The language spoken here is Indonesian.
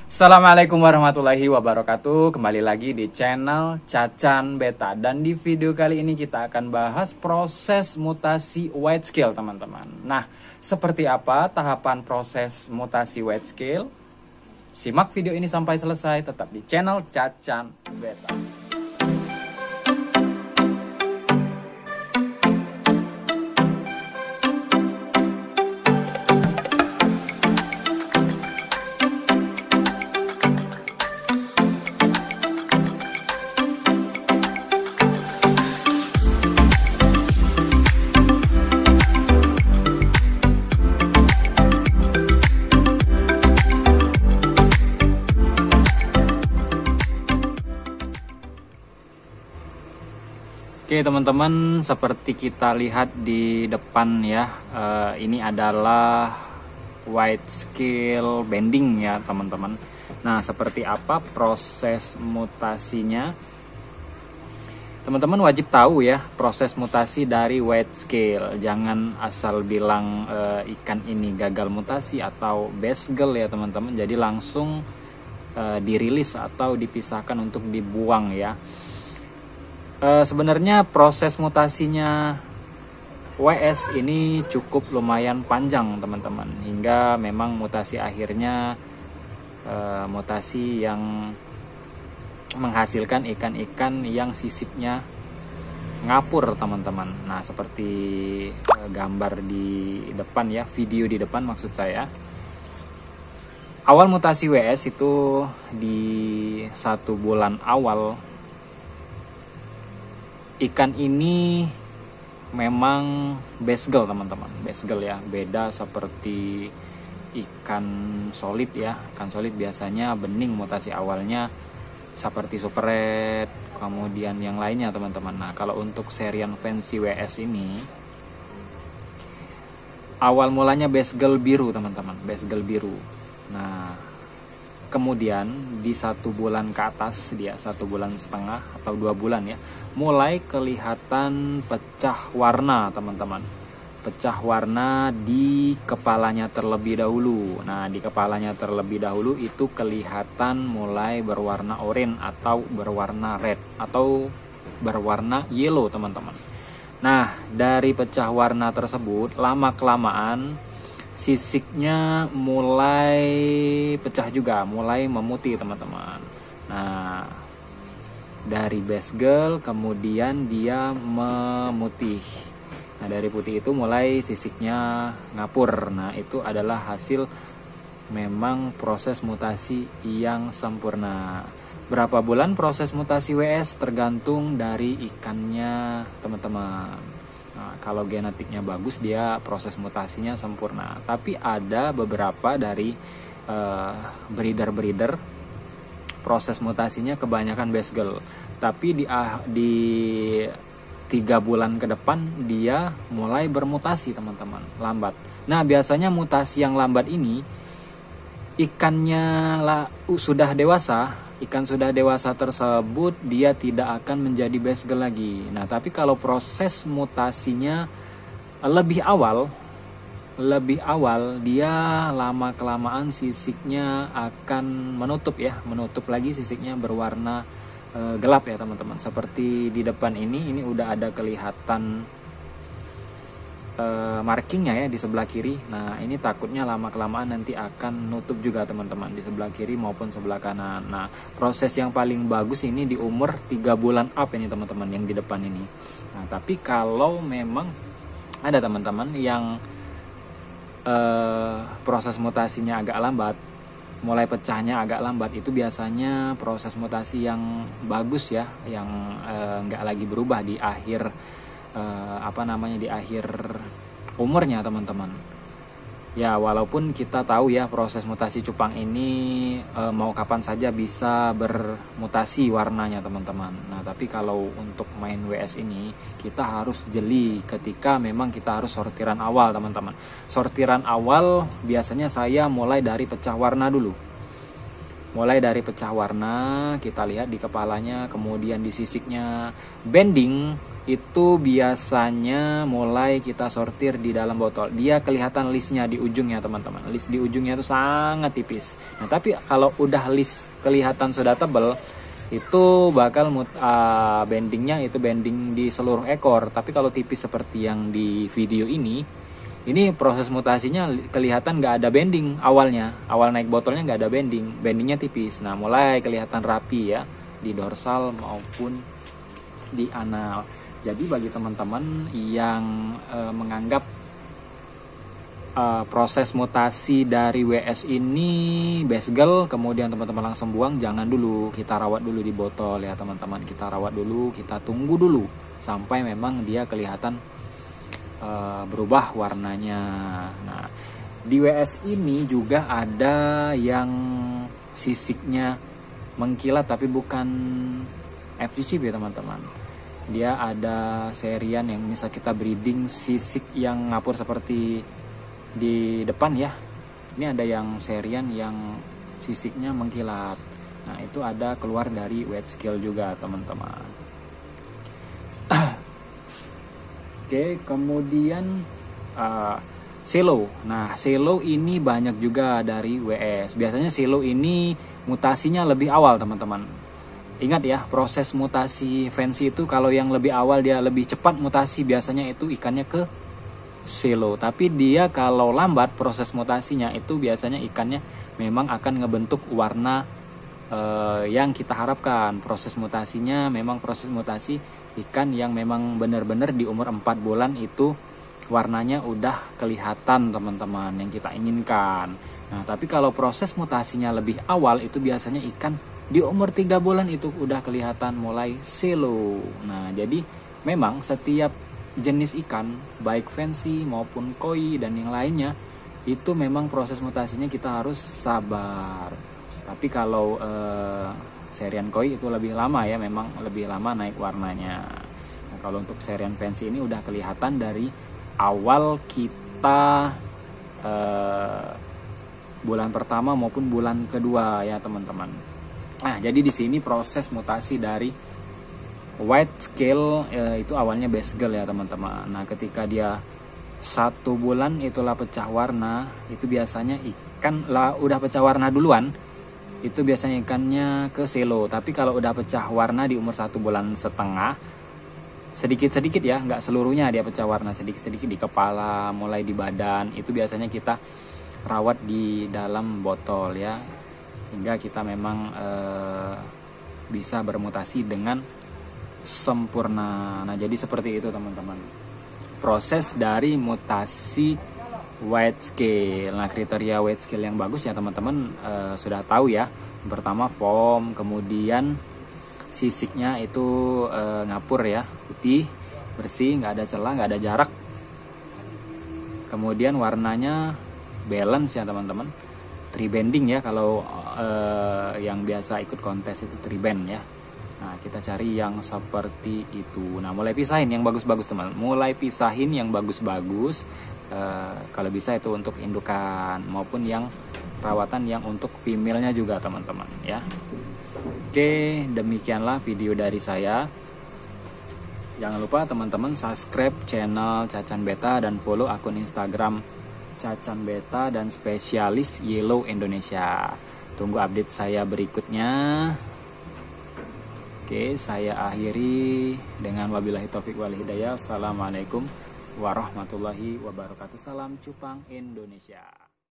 Assalamualaikum warahmatullahi wabarakatuh. Kembali lagi di channel Cacan Beta. Dan di video kali ini kita akan bahas proses mutasi weight scale, teman-teman. Nah, seperti apa tahapan proses mutasi weight scale? Simak video ini sampai selesai, tetap di channel Cacan Beta. Oke teman-teman, seperti kita lihat di depan ya, ini adalah weight scale bending ya teman-teman. Nah, seperti apa proses mutasinya? Teman-teman wajib tahu ya proses mutasi dari weight scale. Jangan asal bilang ikan ini gagal mutasi atau basegel ya teman-teman. Jadi langsung dirilis atau dipisahkan untuk dibuang ya. Sebenarnya proses mutasinya WS ini cukup lumayan panjang teman-teman, hingga memang mutasi akhirnya mutasi yang menghasilkan ikan-ikan yang sisiknya ngapur teman-teman. Nah, seperti gambar di depan ya, video di depan maksud saya. Awal mutasi WS itu di 1 bulan awal. Ikan ini memang basegel teman-teman, basegel ya, beda seperti ikan solid ya. Ikan solid biasanya bening mutasi awalnya seperti super red, kemudian yang lainnya teman-teman. Nah, kalau untuk serian fancy WS ini awal mulanya basegel biru teman-teman, basegel biru. Nah, kemudian di 1 bulan ke atas, dia 1,5 bulan atau 2 bulan ya, mulai kelihatan pecah warna teman-teman. Pecah warna di kepalanya terlebih dahulu. Nah, di kepalanya terlebih dahulu itu kelihatan mulai berwarna oranye atau berwarna red atau berwarna yellow teman-teman. Nah, dari pecah warna tersebut lama kelamaan sisiknya mulai pecah juga, mulai memutih teman-teman. Nah, dari basegel kemudian dia memutih. Nah, dari putih itu mulai sisiknya ngapur. Nah, itu adalah hasil memang proses mutasi yang sempurna. Berapa bulan proses mutasi WS tergantung dari ikannya teman-teman. Nah, kalau genetiknya bagus, dia proses mutasinya sempurna. Tapi ada beberapa dari breeder-breeder proses mutasinya kebanyakan basegel. Tapi di 3 bulan ke depan dia mulai bermutasi teman-teman, lambat. Nah, biasanya mutasi yang lambat ini ikannya sudah dewasa. Ikan sudah dewasa tersebut dia tidak akan menjadi basegel lagi. Nah, tapi kalau proses mutasinya lebih awal dia lama kelamaan sisiknya akan menutup ya, menutup lagi sisiknya berwarna gelap ya teman-teman. Seperti di depan ini udah ada kelihatan markingnya ya di sebelah kiri. Nah, ini takutnya lama kelamaan nanti akan nutup juga teman-teman di sebelah kiri maupun sebelah kanan. Nah, proses yang paling bagus ini di umur 3 bulan up ini teman-teman, yang di depan ini. Nah, tapi kalau memang ada teman-teman yang proses mutasinya agak lambat, mulai pecahnya agak lambat, itu biasanya proses mutasi yang bagus ya, yang nggak lagi berubah di akhir di akhir umurnya teman-teman. Ya, walaupun kita tahu ya proses mutasi cupang ini mau kapan saja bisa bermutasi warnanya teman-teman. Nah, tapi kalau untuk main WS ini kita harus jeli ketika memang kita harus sortiran awal teman-teman. Sortiran awal biasanya saya mulai dari pecah warna dulu. Mulai dari pecah warna, kita lihat di kepalanya, kemudian di sisiknya. Bending itu biasanya mulai kita sortir di dalam botol. Dia kelihatan listnya di ujungnya teman-teman. List di ujungnya itu sangat tipis. Nah tapi kalau udah list kelihatan sudah tebal, itu bakal bendingnya itu bending di seluruh ekor. Tapi kalau tipis seperti yang di video ini proses mutasinya kelihatan nggak ada bending awalnya. Awal naik botolnya nggak ada bending, bendingnya tipis. Nah mulai kelihatan rapi ya di dorsal maupun di anal. Jadi bagi teman-teman yang menganggap proses mutasi dari WS ini basegel, kemudian teman-teman langsung buang, jangan dulu. Kita rawat dulu di botol ya teman-teman. Kita rawat dulu, kita tunggu dulu sampai memang dia kelihatan berubah warnanya. Nah di WS ini juga ada yang sisiknya mengkilat tapi bukan FGC ya teman-teman. Dia ada serian yang misal kita breeding sisik yang ngapur seperti di depan ya. Ini ada yang serian yang sisiknya mengkilat. Nah itu ada keluar dari wet scale juga teman-teman. Oke, kemudian selo. Nah, selo ini banyak juga dari WS. Biasanya selo ini mutasinya lebih awal, teman-teman. Ingat ya, proses mutasi fancy itu kalau yang lebih awal dia lebih cepat mutasi, biasanya itu ikannya ke selo. Tapi dia kalau lambat proses mutasinya itu biasanya ikannya memang akan ngebentuk warna yang kita harapkan. Proses mutasinya memang proses mutasi ikan yang memang benar-benar di umur 4 bulan itu warnanya udah kelihatan teman-teman yang kita inginkan. Nah tapi kalau proses mutasinya lebih awal itu biasanya ikan di umur 3 bulan itu udah kelihatan mulai selo. Nah jadi memang setiap jenis ikan baik fancy maupun koi dan yang lainnya itu memang proses mutasinya kita harus sabar. Tapi kalau serian koi itu lebih lama ya, memang lebih lama naik warnanya. Nah, kalau untuk serian fancy ini udah kelihatan dari awal kita bulan pertama maupun bulan kedua ya teman-teman. Nah jadi di sini proses mutasi dari white scale itu awalnya basegel ya teman-teman. Nah ketika dia 1 bulan itulah pecah warna, itu biasanya ikan lah udah pecah warna duluan. Itu biasanya ikannya ke selo. Tapi kalau udah pecah warna di umur 1,5 bulan, sedikit-sedikit ya, nggak seluruhnya dia pecah warna, sedikit-sedikit di kepala, mulai di badan, itu biasanya kita rawat di dalam botol ya, hingga kita memang bisa bermutasi dengan sempurna. Nah jadi seperti itu teman-teman proses dari mutasi white scale. Nah kriteria white scale yang bagus ya teman-teman sudah tahu ya. Pertama foam, kemudian sisiknya itu ngapur ya, putih, bersih, nggak ada celah, nggak ada jarak. Kemudian warnanya balance ya teman-teman, tribanding ya, kalau yang biasa ikut kontes itu triband ya. Nah kita cari yang seperti itu. Nah mulai pisahin yang bagus-bagus teman, mulai pisahin yang bagus-bagus. Kalau bisa itu untuk indukan maupun yang perawatan yang untuk female-nya juga teman-teman ya. Oke, demikianlah video dari saya. Jangan lupa teman-teman subscribe channel Cacan Beta dan follow akun Instagram Cacan Beta dan spesialis Yellow Indonesia. Tunggu update saya berikutnya. Oke, saya akhiri dengan wabillahi taufik wal hidayah. Assalamualaikum warahmatullahi wabarakatuh. Salam cupang Indonesia.